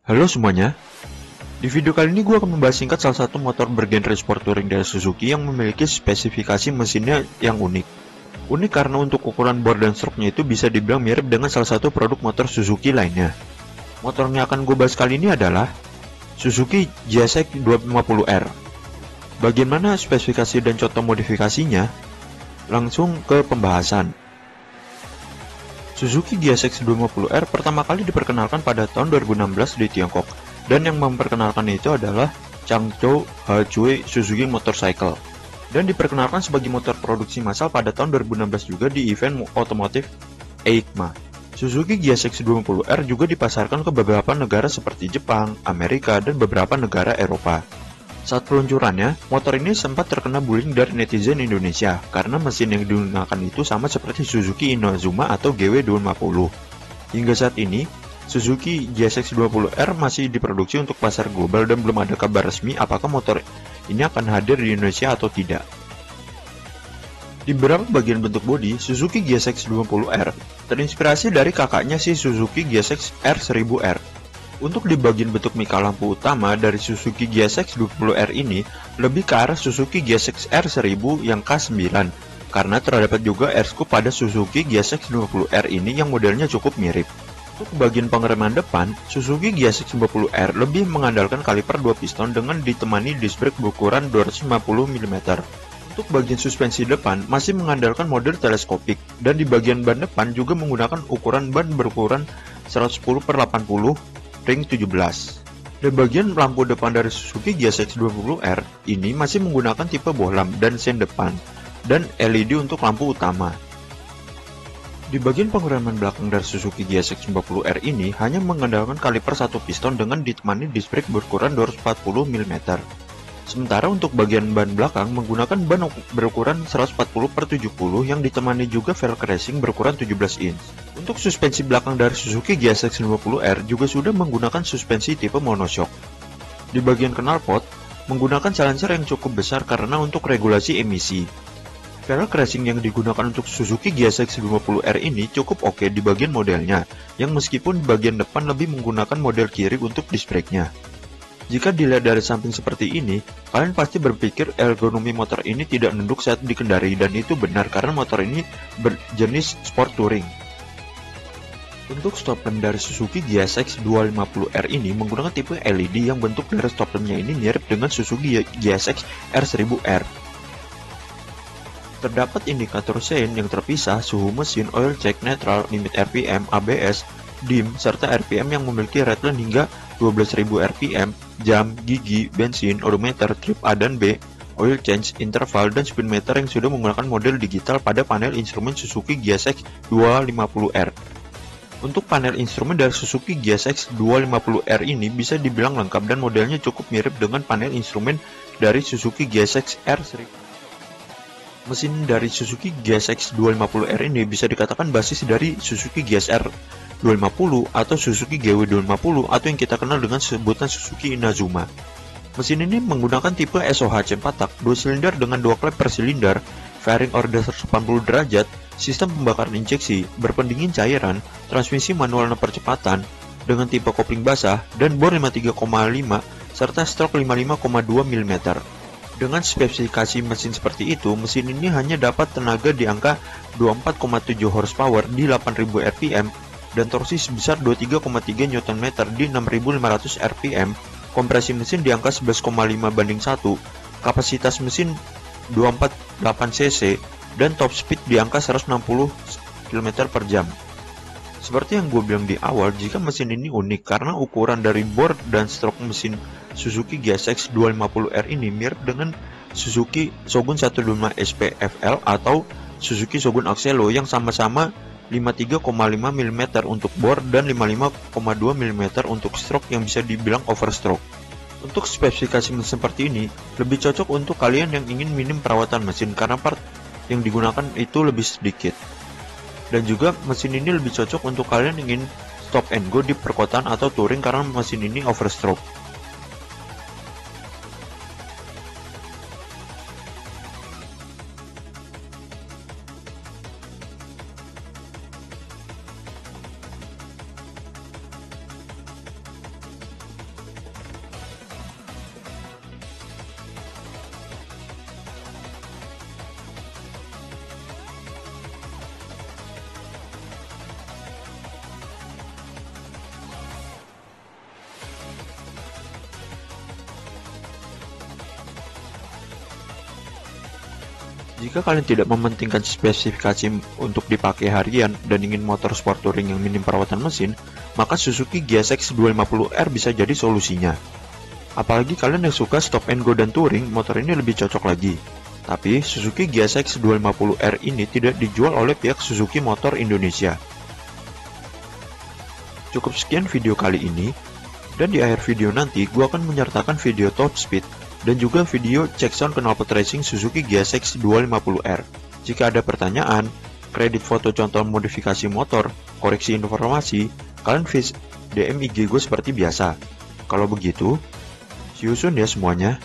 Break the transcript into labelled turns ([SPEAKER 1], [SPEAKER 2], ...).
[SPEAKER 1] Halo semuanya, di video kali ini gue akan membahas singkat salah satu motor bergenre sport touring dari Suzuki yang memiliki spesifikasi mesinnya yang unik. Unik karena untuk ukuran bor dan stroke-nya itu bisa dibilang mirip dengan salah satu produk motor Suzuki lainnya. Motor yang akan gue bahas kali ini adalah Suzuki GSX 250R. Bagaimana spesifikasi dan contoh modifikasinya? Langsung ke pembahasan. Suzuki GSX 250R pertama kali diperkenalkan pada tahun 2016 di Tiongkok, dan yang memperkenalkan itu adalah Changzhou Hacui Suzuki Motorcycle, dan diperkenalkan sebagai motor produksi massal pada tahun 2016 juga di event otomotif EICMA. Suzuki GSX 250R juga dipasarkan ke beberapa negara seperti Jepang, Amerika, dan beberapa negara Eropa. Saat peluncurannya, motor ini sempat terkena bullying dari netizen Indonesia karena mesin yang digunakan itu sama seperti Suzuki Inazuma atau GW250. Hingga saat ini, Suzuki GSX 250R masih diproduksi untuk pasar global dan belum ada kabar resmi apakah motor ini akan hadir di Indonesia atau tidak. Di beberapa bagian bentuk bodi, Suzuki GSX 250R terinspirasi dari kakaknya si Suzuki GSX R1000R. Untuk di bagian bentuk mika lampu utama dari Suzuki GSX 250R ini lebih ke arah Suzuki GSX R1000 yang K9, karena terdapat juga air scoop pada Suzuki GSX 250R ini yang modelnya cukup mirip. Untuk bagian pengereman depan, Suzuki GSX 250R lebih mengandalkan kaliper 2 piston dengan ditemani disc brake berukuran 250 mm. Untuk bagian suspensi depan masih mengandalkan model teleskopik, dan di bagian ban depan juga menggunakan ukuran ban berukuran 110/80 ring 17. Dan bagian lampu depan dari Suzuki GSX 250R ini masih menggunakan tipe bohlam dan sen depan, dan LED untuk lampu utama. Di bagian pengereman belakang dari Suzuki GSX 250R ini hanya mengandalkan kaliper 1 piston dengan ditemani disc brake berukuran 240 mm. Sementara untuk bagian ban belakang menggunakan ban berukuran 140/70 yang ditemani juga velg racing berukuran 17 inch. Untuk suspensi belakang dari Suzuki GSX 250R juga sudah menggunakan suspensi tipe monoshock. Di bagian knalpot menggunakan silencer yang cukup besar karena untuk regulasi emisi. Velg racing yang digunakan untuk Suzuki GSX 250R ini cukup oke di bagian modelnya, yang meskipun di bagian depan lebih menggunakan model kiri untuk disc brake-nya. Jika dilihat dari samping seperti ini, kalian pasti berpikir ergonomi motor ini tidak nunduk saat dikendari, dan itu benar karena motor ini berjenis sport touring. Untuk stop lamp dari Suzuki GSX 250R ini menggunakan tipe LED yang bentuk dari stop lampnya ini mirip dengan Suzuki GSX R1000R. Terdapat indikator sein yang terpisah, suhu mesin, oil check, netral, limit RPM, ABS, DIM, serta RPM yang memiliki rateline hingga 12.000 RPM, jam, gigi, bensin, odometer, trip A dan B, oil change, interval, dan speedometer yang sudah menggunakan model digital pada panel instrumen Suzuki GSX 250R. Untuk panel instrumen dari Suzuki GSX 250R ini bisa dibilang lengkap dan modelnya cukup mirip dengan panel instrumen dari Suzuki GSX R1000. Mesin dari Suzuki GSX 250R ini bisa dikatakan basis dari Suzuki GSR 250 atau Suzuki GW250 atau yang kita kenal dengan sebutan Suzuki Inazuma. Mesin ini menggunakan tipe SOHC 4 tak, 2 silinder dengan 2 klep per silinder, fairing order 180 derajat, sistem pembakaran injeksi, berpendingin cairan, transmisi manual 6 percepatan, dengan tipe kopling basah, dan bor 53,5 serta stroke 55,2 mm. Dengan spesifikasi mesin seperti itu, mesin ini hanya dapat tenaga di angka 24,7 horsepower di 8.000 rpm dan torsi sebesar 23,3 Nm di 6.500 rpm, kompresi mesin di angka 11,5:1, kapasitas mesin 248 cc, dan top speed di angka 160 km per jam. Seperti yang gue bilang di awal, jika mesin ini unik karena ukuran dari bor dan stroke mesin Suzuki GSX 250R ini mirip dengan Suzuki Shogun 125 SP FL atau Suzuki Shogun Axelo yang sama-sama 53,5 mm untuk bor dan 55,2 mm untuk stroke yang bisa dibilang overstroke. Untuk spesifikasi mesin seperti ini lebih cocok untuk kalian yang ingin minim perawatan mesin karena part yang digunakan itu lebih sedikit. Dan juga mesin ini lebih cocok untuk kalian yang ingin stop and go di perkotaan atau touring karena mesin ini overstroke. Jika kalian tidak mementingkan spesifikasi untuk dipakai harian dan ingin motor sport touring yang minim perawatan mesin, maka Suzuki GSX 250R bisa jadi solusinya. Apalagi kalian yang suka stop and go dan touring, motor ini lebih cocok lagi. Tapi Suzuki GSX 250R ini tidak dijual oleh pihak Suzuki Motor Indonesia. Cukup sekian video kali ini, dan di akhir video nanti gua akan menyertakan video top speed dan juga video cek sound knalpot racing Suzuki GSX 250R. Jika ada pertanyaan, kredit foto contoh modifikasi motor, koreksi informasi, kalian DM IG gue seperti biasa. Kalau begitu, see you soon ya semuanya.